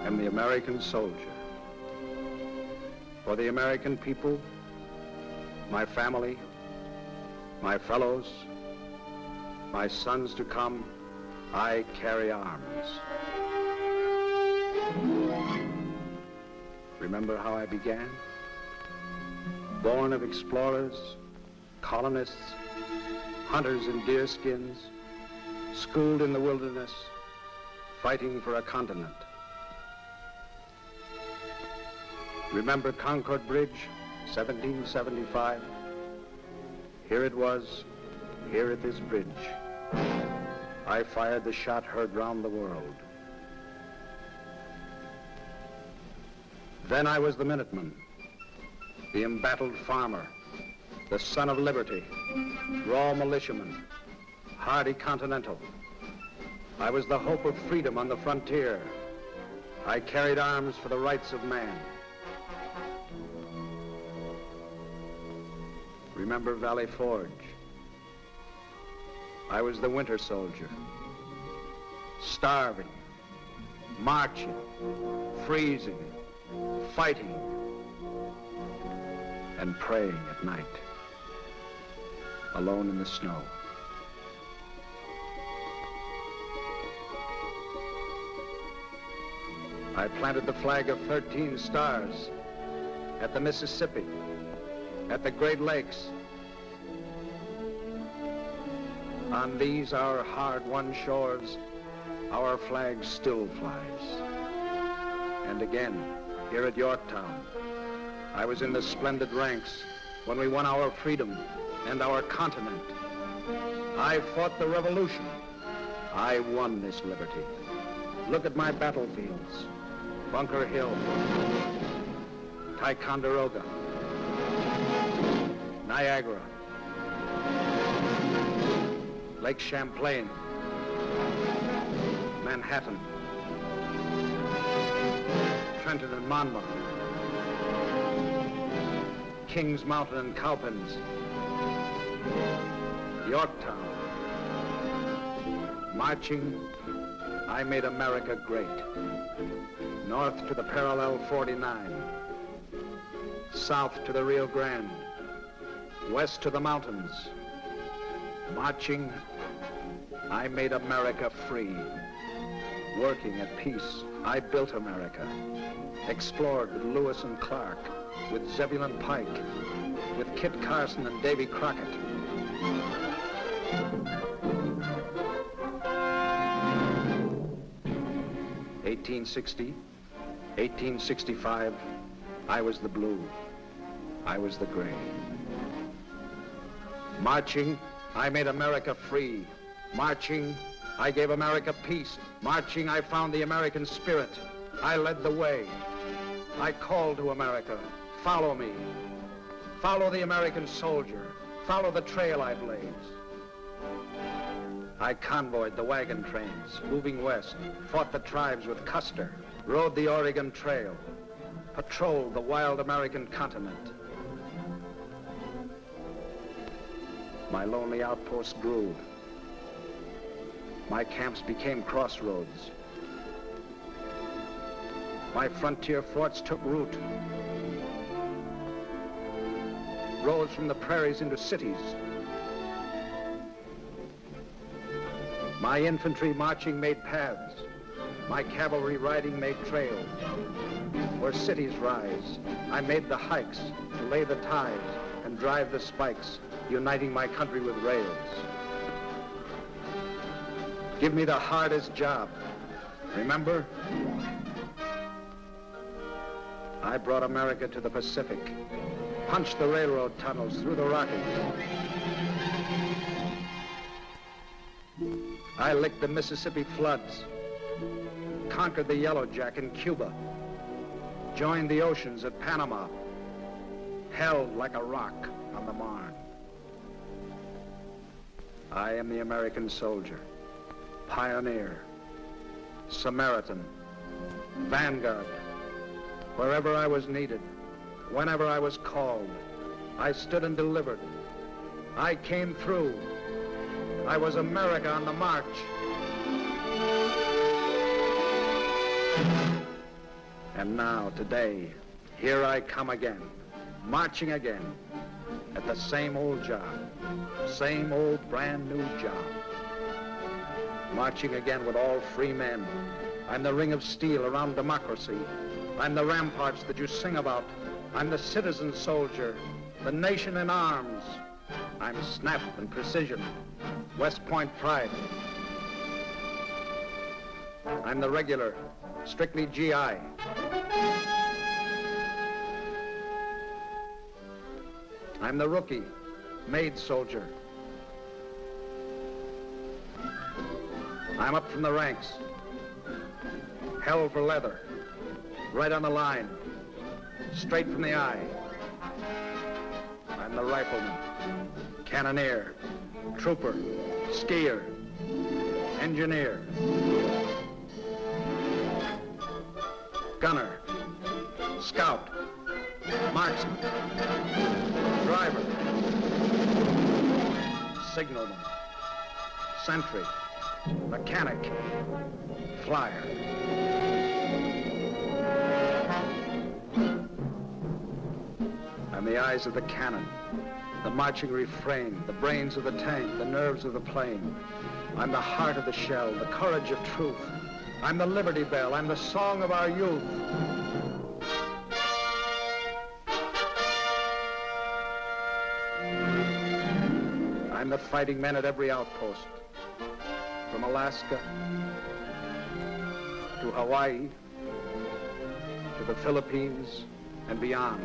am the American soldier. For the American people, my family, my fellows, my sons to come, I carry arms. Remember how I began? Born of explorers, colonists, hunters in deerskins, schooled in the wilderness, fighting for a continent. Remember Concord Bridge, 1775? Here it was, here at this bridge. I fired the shot heard round the world. Then I was the Minuteman, the embattled farmer, the son of liberty, raw militiaman, hardy continental. I was the hope of freedom on the frontier. I carried arms for the rights of man. Remember Valley Forge? I was the winter soldier, starving, marching, freezing, fighting, and praying at night, alone in the snow. I planted the flag of 13 stars at the Mississippi, at the Great Lakes. On these, our hard-won shores, our flag still flies. And again, here at Yorktown, I was in the splendid ranks when we won our freedom and our continent. I fought the revolution. I won this liberty. Look at my battlefields. Bunker Hill, Ticonderoga, Niagara, Lake Champlain, Manhattan, Trenton and Monmouth, Kings Mountain and Cowpens, Yorktown. Marching, I made America great. North to the parallel 49, south to the Rio Grande, west to the mountains. Marching, I made America free. Working at peace, I built America. Explored with Lewis and Clark, with Zebulon Pike, with Kit Carson and Davy Crockett. 1860, 1865, I was the blue, I was the gray. Marching, I made America free. Marching, I gave America peace. Marching, I found the American spirit. I led the way. I called to America, follow me. Follow the American soldier. Follow the trail I blaze. I convoyed the wagon trains, moving west, fought the tribes with Custer, rode the Oregon Trail, patrolled the wild American continent. My lonely outposts grew. My camps became crossroads. My frontier forts took root. Rose from the prairies into cities. My infantry marching made paths. My cavalry riding made trails. Where cities rise, I made the hikes to lay the ties and drive the spikes, uniting my country with rails. Give me the hardest job. Remember? I brought America to the Pacific, punched the railroad tunnels through the Rockies. I licked the Mississippi floods, conquered the Yellowjack in Cuba, joined the oceans at Panama, held like a rock on the Marne. I am the American soldier, pioneer, Samaritan, vanguard. Wherever I was needed, whenever I was called, I stood and delivered. I came through. I was America on the march. And now, today, here I come again, marching again, at the same old job, same old brand new job. Marching again with all free men. I'm the ring of steel around democracy. I'm the ramparts that you sing about. I'm the citizen soldier, the nation in arms. I'm snap and precision, West Point pride. I'm the regular, strictly GI. I'm the rookie, maid soldier. I'm up from the ranks. Hell for leather, right on the line, straight from the eye. I'm the rifleman, cannoneer, trooper, skier, engineer, gunner, scout, marksman, driver, signalman, sentry, mechanic, flyer. I'm the eyes of the cannon, the marching refrain, the brains of the tank, the nerves of the plane. I'm the heart of the shell, the courage of truth. I'm the Liberty Bell, I'm the song of our youth. I'm the fighting men at every outpost, from Alaska to Hawaii, to the Philippines and beyond,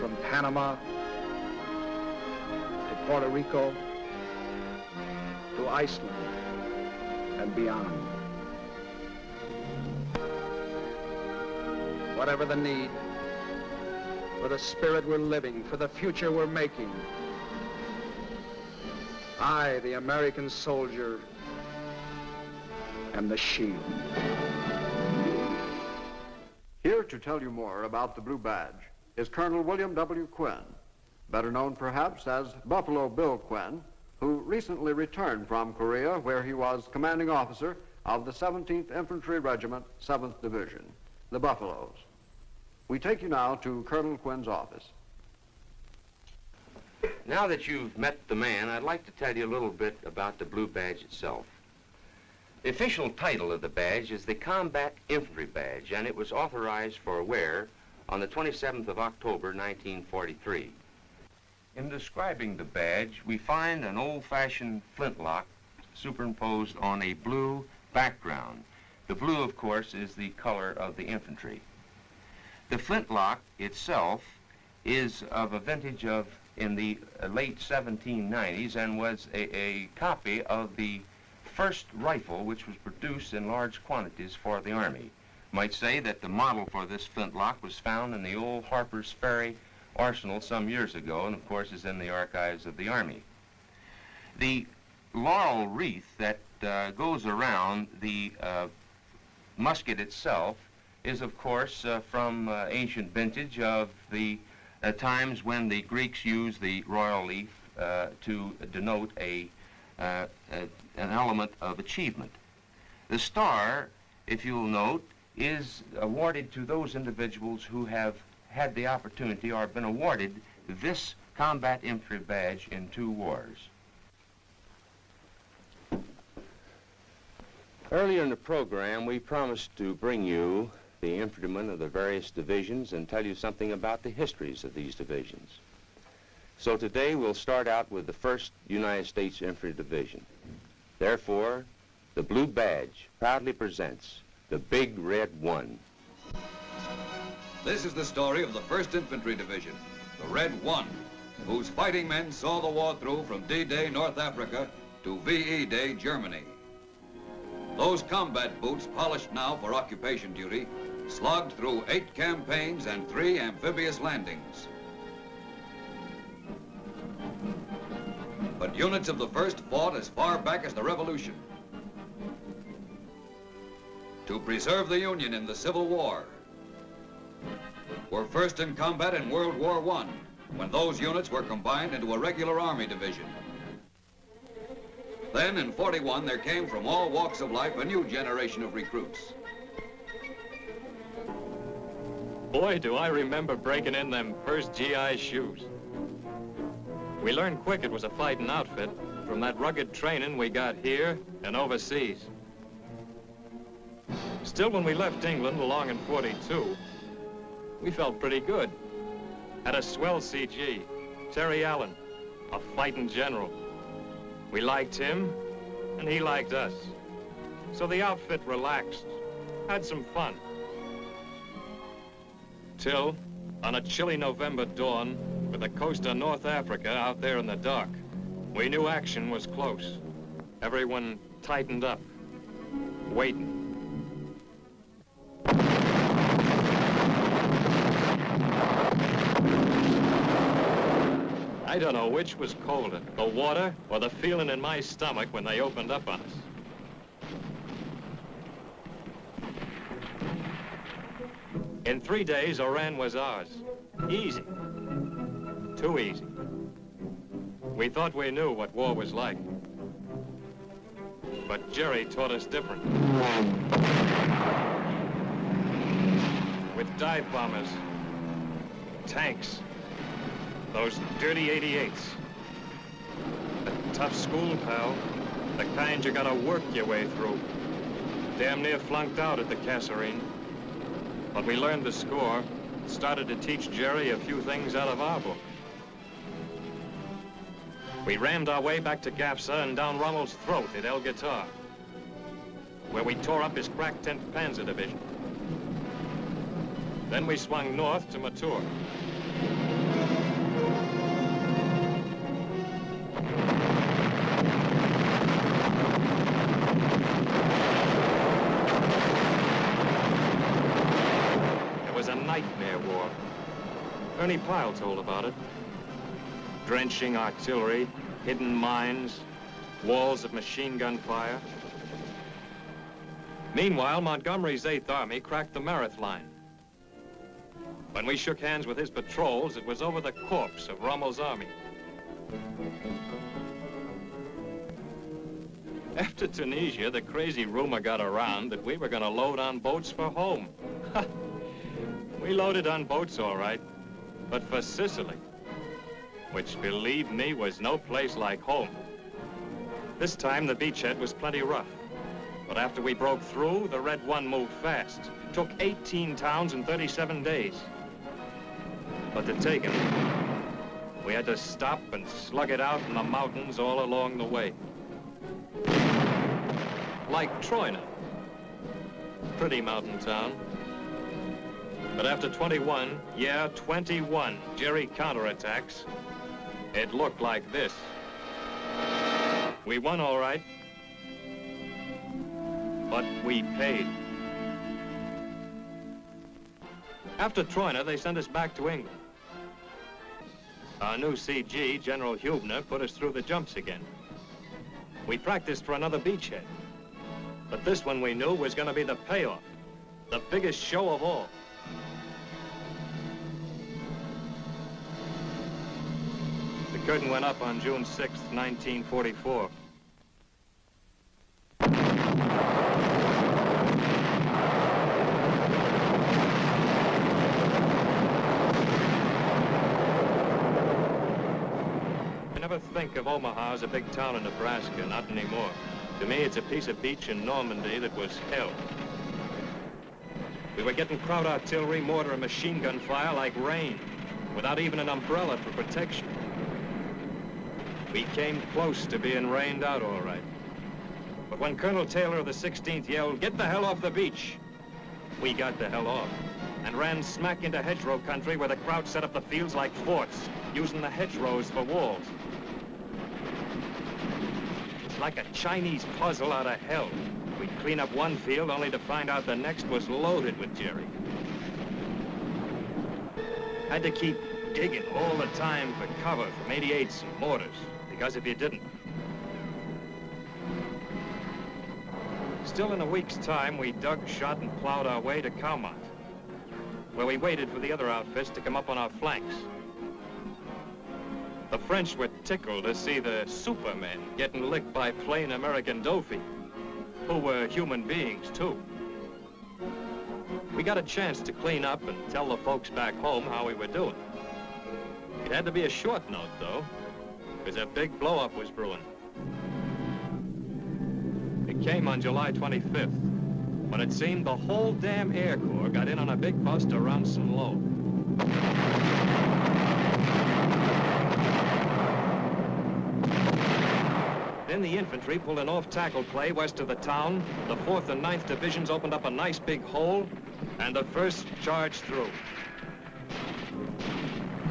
from Panama to Puerto Rico to Iceland and beyond. Whatever the need, for the spirit we're living, for the future we're making, I, the American soldier, am the shield. Here to tell you more about the Blue Badge is Colonel William W. Quinn, better known perhaps as Buffalo Bill Quinn, who recently returned from Korea, where he was commanding officer of the 17th Infantry Regiment, 7th Division, the Buffaloes. We take you now to Colonel Quinn's office. Now that you've met the man, I'd like to tell you a little bit about the Blue Badge itself. The official title of the badge is the Combat Infantry Badge, and it was authorized for wear on the 27th of October, 1943. In describing the badge, we find an old-fashioned flintlock superimposed on a blue background. The blue, of course, is the color of the infantry. The flintlock itself is of a vintage of in the late 1790s and was a copy of the first rifle which was produced in large quantities for the Army. Might say that the model for this flintlock was found in the old Harper's Ferry arsenal some years ago, and of course is in the archives of the Army. The laurel wreath that goes around the musket itself is of course from ancient vintage of the times when the Greeks used the royal leaf to denote an element of achievement. The star, if you'll note, is awarded to those individuals who have had the opportunity or been awarded this Combat Infantry Badge in 2 wars. Earlier in the program, we promised to bring you the infantrymen of the various divisions and tell you something about the histories of these divisions. So today we'll start out with the 1st United States Infantry Division. Therefore, the Blue Badge proudly presents the Big Red One. This is the story of the 1st Infantry Division, the Red One, whose fighting men saw the war through from D-Day North Africa to VE Day Germany. Those combat boots, polished now for occupation duty, slogged through 8 campaigns and 3 amphibious landings. But units of the 1st fought as far back as the Revolution to preserve the Union in the Civil War. Were first in combat in World War I, when those units were combined into a regular Army division. Then in 41, there came from all walks of life a new generation of recruits. Boy, do I remember breaking in them first GI shoes. We learned quick it was a fighting outfit from that rugged training we got here and overseas. Still, when we left England along in '42, we felt pretty good. Had a swell CG, Terry Allen, a fighting general. We liked him, and he liked us. So the outfit relaxed, had some fun. Till, on a chilly November dawn, with the coast of North Africa out there in the dark, we knew action was close. Everyone tightened up, waiting. I don't know which was colder, the water or the feeling in my stomach when they opened up on us. In 3 days, Oran was ours. Easy. Too easy. We thought we knew what war was like. But Jerry taught us different. With dive bombers, tanks, those dirty 88s. A tough school, pal. The kind you gotta work your way through. Damn near flunked out at the Kasserine. But we learned the score, started to teach Jerry a few things out of our book. We rammed our way back to Gafsa and down Rommel's throat at El Guitar, where we tore up his crack 10th Panzer Division. Then we swung north to Matur. Nightmare war. Ernie Pyle told about it. Drenching artillery, hidden mines, walls of machine gun fire. Meanwhile, Montgomery's 8th Army cracked the Mareth line. When we shook hands with his patrols, it was over the corpse of Rommel's army. After Tunisia, the crazy rumor got around that we were going to load on boats for home. We loaded on boats, all right, but for Sicily, which, believe me, was no place like home. This time, the beachhead was plenty rough. But after we broke through, the Red One moved fast. It took 18 towns in 37 days. But to take it, we had to stop and slug it out in the mountains all along the way. Like Troina. Pretty mountain town. But after 21, yeah, 21 Jerry counterattacks, it looked like this. We won all right, but we paid. After Troina, they sent us back to England. Our new CG, General Hubner, put us through the jumps again. We practiced for another beachhead, but this one we knew was going to be the payoff, the biggest show of all. The curtain went up on June 6th, 1944. I never think of Omaha as a big town in Nebraska, not anymore. To me, it's a piece of beach in Normandy that was hell. We were getting Kraut artillery, mortar, and machine gun fire like rain, without even an umbrella for protection. We came close to being rained out, all right. But when Colonel Taylor of the 16th yelled, "Get the hell off the beach," we got the hell off and ran smack into hedgerow country where the Kraut set up the fields like forts, using the hedgerows for walls. It's like a Chinese puzzle out of hell. We'd clean up one field only to find out the next was loaded with Jerry. Had to keep digging all the time for cover from 88s and mortars, because if you didn't... Still in a week's time, we dug, shot, and plowed our way to Calmont, where we waited for the other outfits to come up on our flanks. The French were tickled to see the supermen getting licked by plain American doughy, who were human beings, too. we got a chance to clean up and tell the folks back home how we were doing. It had to be a short note, though, because a big blow-up was brewing. It came on July 25th, when it seemed the whole damn Air Corps got in on a big bust to Ransom Low. Then the infantry pulled an off-tackle play west of the town. The 4th and 9th Divisions opened up a nice big hole, and the 1st charged through.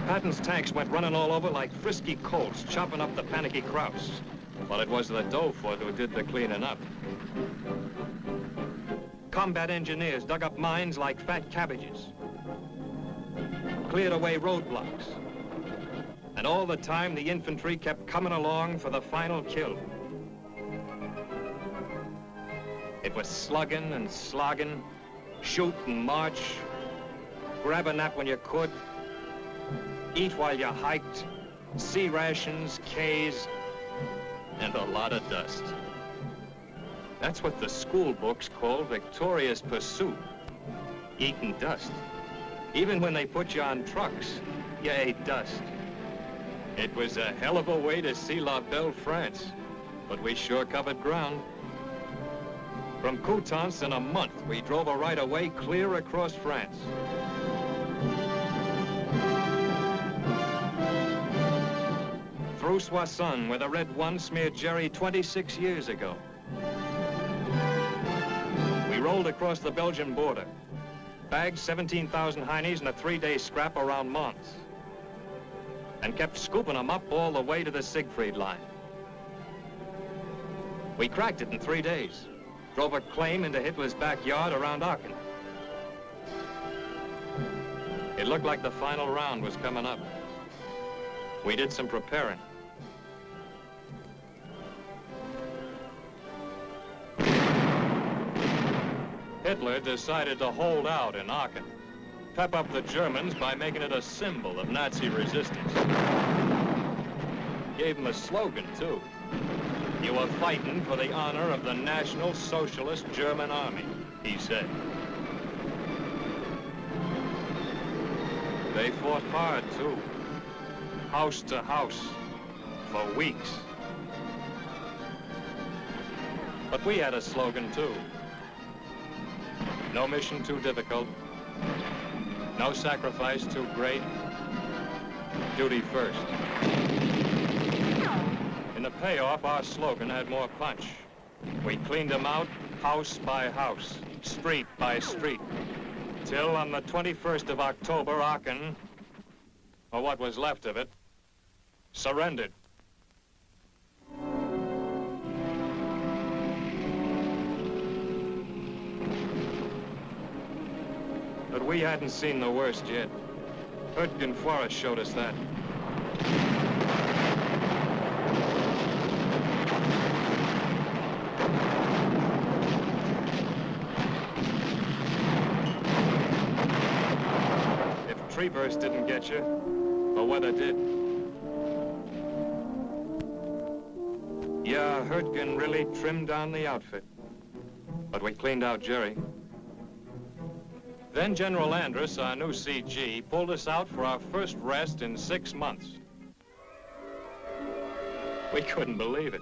Patton's tanks went running all over like frisky colts, chopping up the panicky Krauts. Well, it was the Doe Fort who did the cleaning up. Combat engineers dug up mines like fat cabbages, cleared away roadblocks, and all the time the infantry kept coming along for the final kill. It was slugging and slogging, shoot and march, grab a nap when you could, eat while you hiked, sea rations, Ks, and a lot of dust. That's what the school books call victorious pursuit, eating dust. Even when they put you on trucks, you ate dust. It was a hell of a way to see La Belle France, but we sure covered ground. From Coutances in a month, we drove a right-of-way clear across France. Through Soissons, where the Red One smeared Jerry 26 years ago. We rolled across the Belgian border, bagged 17,000 Heinies in a 3-day scrap around Mons, and kept scooping them up all the way to the Siegfried line. We cracked it in 3 days, drove a claim into Hitler's backyard around Aachen. It looked like the final round was coming up. We did some preparing. Hitler decided to hold out in Aachen, pep up the Germans by making it a symbol of Nazi resistance. Gave them a slogan, too. You were fighting for the honor of the National Socialist German Army, he said. They fought hard, too. House to house, for weeks. But we had a slogan, too. No mission too difficult. No sacrifice too great. Duty first. In the payoff, our slogan had more punch. We cleaned them out house by house, street by street, till on the 21st of October, Aachen, or what was left of it, surrendered. But we hadn't seen the worst yet. Hürtgen Forest showed us that. If tree burst didn't get you, the weather did. Yeah, Hürtgen really trimmed down the outfit. But we cleaned out Jerry. Then General Andrus, our new CG, pulled us out for our first rest in 6 months. We couldn't believe it.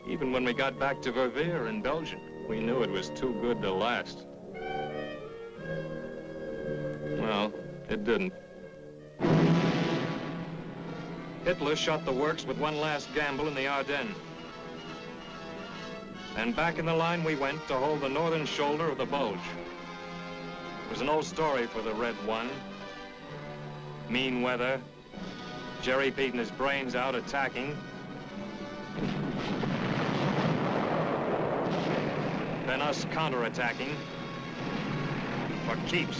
Even when we got back to Verviers in Belgium, we knew it was too good to last. Well, it didn't. Hitler shot the works with one last gamble in the Ardennes. And back in the line we went to hold the northern shoulder of the Bulge. It was an old story for the Red One. Mean weather, Jerry beating his brains out attacking. Then us counterattacking for keeps.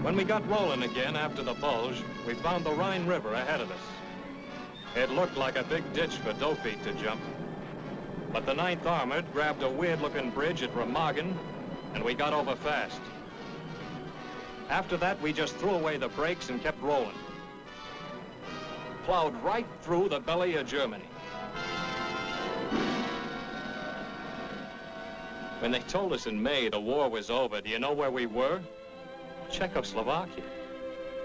When we got rolling again after the Bulge, we found the Rhine River ahead of us. It looked like a big ditch for doe feet to jump. But the 9th Armored grabbed a weird-looking bridge at Remagen, and we got over fast. After that, we just threw away the brakes and kept rolling. Plowed right through the belly of Germany. When they told us in May the war was over, do you know where we were? Czechoslovakia.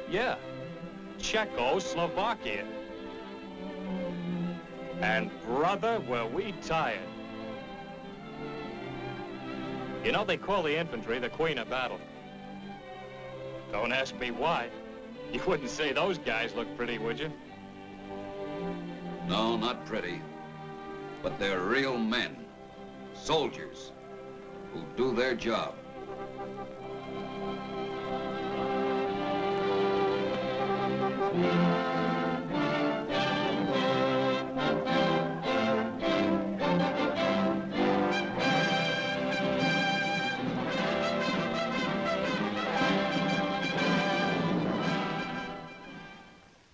Yeah, Czechoslovakia. And brother, were we tired. You know, they call the infantry the queen of battle. Don't ask me why. You wouldn't say those guys look pretty, would you? No, not pretty. But they're real men. Soldiers. Who do their job.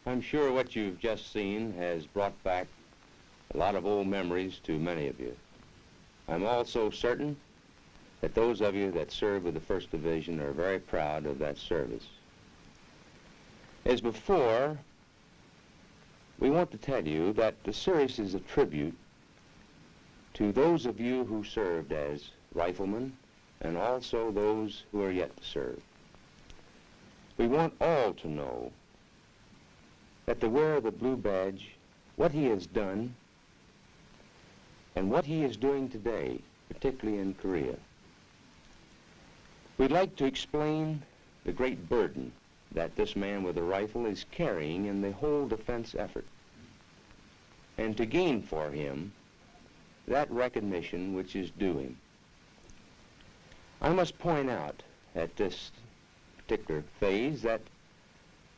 I'm sure what you've just seen has brought back a lot of old memories to many of you. I'm also certain that those of you that serve with the 1st Division are very proud of that service. As before, we want to tell you that the series is a tribute to those of you who served as riflemen and also those who are yet to serve. We want all to know that the wearer of the blue badge, what he has done and what he is doing today, particularly in Korea. We'd like to explain the great burden that this man with a rifle is carrying in the whole defense effort, and to gain for him that recognition which is due him. I must point out at this particular phase that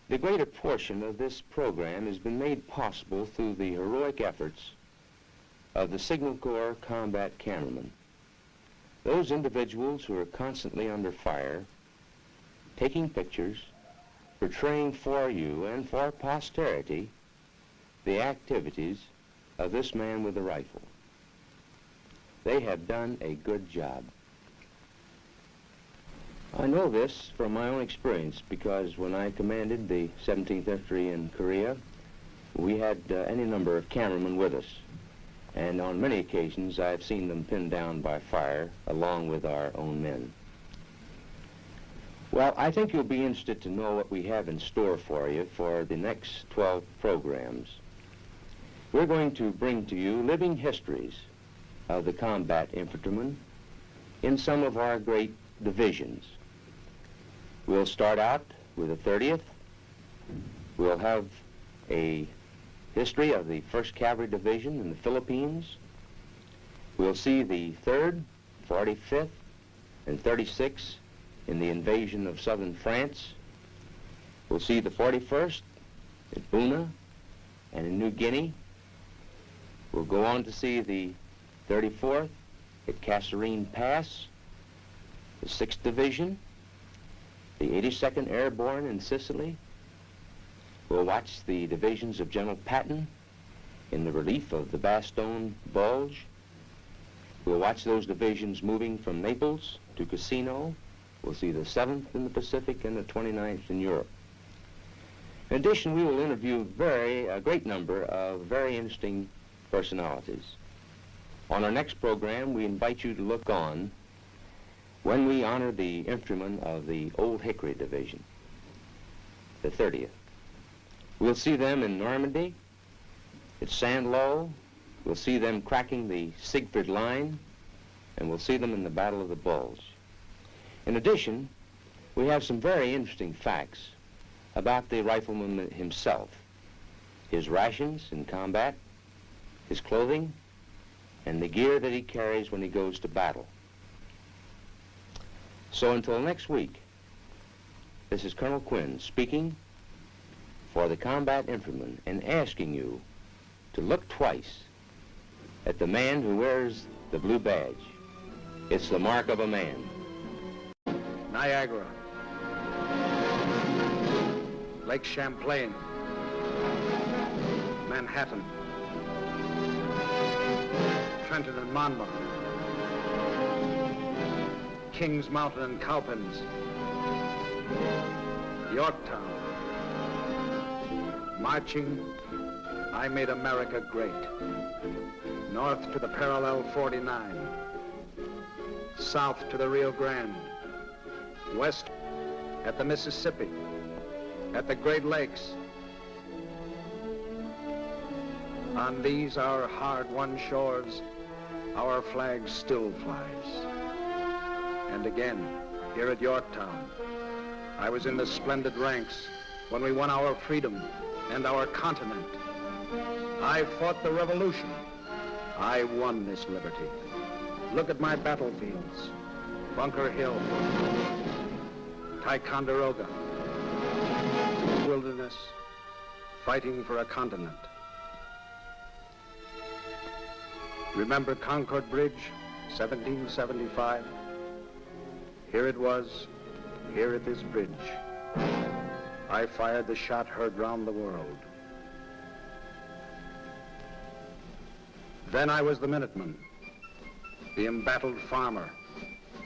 the greater portion of this program has been made possible through the heroic efforts of the Signal Corps combat cameramen. Those individuals who are constantly under fire, taking pictures, portraying for you and for posterity the activities of this man with a rifle. They have done a good job. I know this from my own experience because when I commanded the 17th Infantry in Korea, we had any number of cameramen with us. And on many occasions, I've seen them pinned down by fire along with our own men. Well, I think you'll be interested to know what we have in store for you for the next 12 programs. We're going to bring to you living histories of the combat infantrymen in some of our great divisions. We'll start out with the 30th. We'll have a history of the 1st Cavalry Division in the Philippines. We'll see the 3rd, 45th, and 36th in the invasion of southern France. We'll see the 41st at Buna and in New Guinea. We'll go on to see the 34th at Kasserine Pass, the 6th Division, the 82nd Airborne in Sicily. We'll watch the divisions of General Patton in the relief of the Bastogne Bulge. We'll watch those divisions moving from Naples to Cassino. We'll see the 7th in the Pacific and the 29th in Europe. In addition, we will interview a great number of very interesting personalities. On our next program, we invite you to look on when we honor the infantrymen of the Old Hickory Division, the 30th. We'll see them in Normandy, at Saint-Lô. We'll see them cracking the Siegfried Line, and we'll see them in the Battle of the Bulge. In addition, we have some very interesting facts about the rifleman himself, his rations in combat, his clothing, and the gear that he carries when he goes to battle. So until next week, this is Colonel Quinn speaking for the combat infantryman and asking you to look twice at the man who wears the blue badge. It's the mark of a man. Niagara, Lake Champlain, Manhattan, Trenton and Monmouth, Kings Mountain and Cowpens, Yorktown. Marching, I made America great. North to the parallel 49. south to the Rio Grande, west at the Mississippi, at the Great Lakes. On these, our hard-won shores, our flag still flies. And again, here at Yorktown, I was in the splendid ranks when we won our freedom and our continent. I fought the revolution. I won this liberty. Look at my battlefields. Bunker Hill, Ticonderoga, wilderness, fighting for a continent. Remember Concord Bridge, 1775? Here it was, here at this bridge. I fired the shot heard round the world. Then I was the Minuteman, the embattled farmer,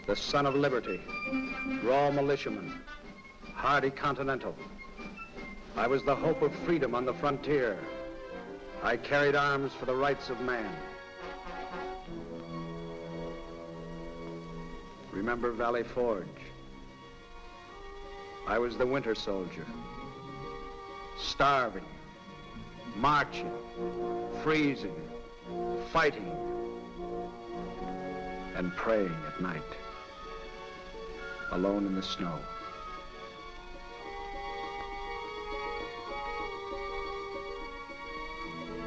the son of liberty, raw militiaman, hardy continental. I was the hope of freedom on the frontier. I carried arms for the rights of man. Remember Valley Forge? I was the winter soldier, starving, marching, freezing, fighting, and praying at night, alone in the snow.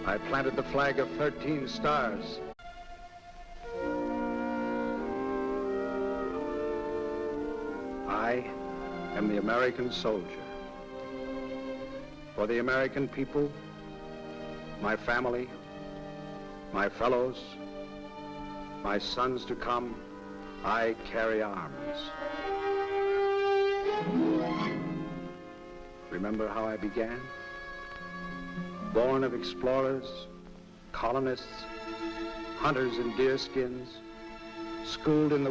I planted the flag of 13 stars. I am the American soldier. For the American people, my family, my fellows, my sons to come, I carry arms. Remember how I began? Born of explorers, colonists, hunters in deerskins, schooled in the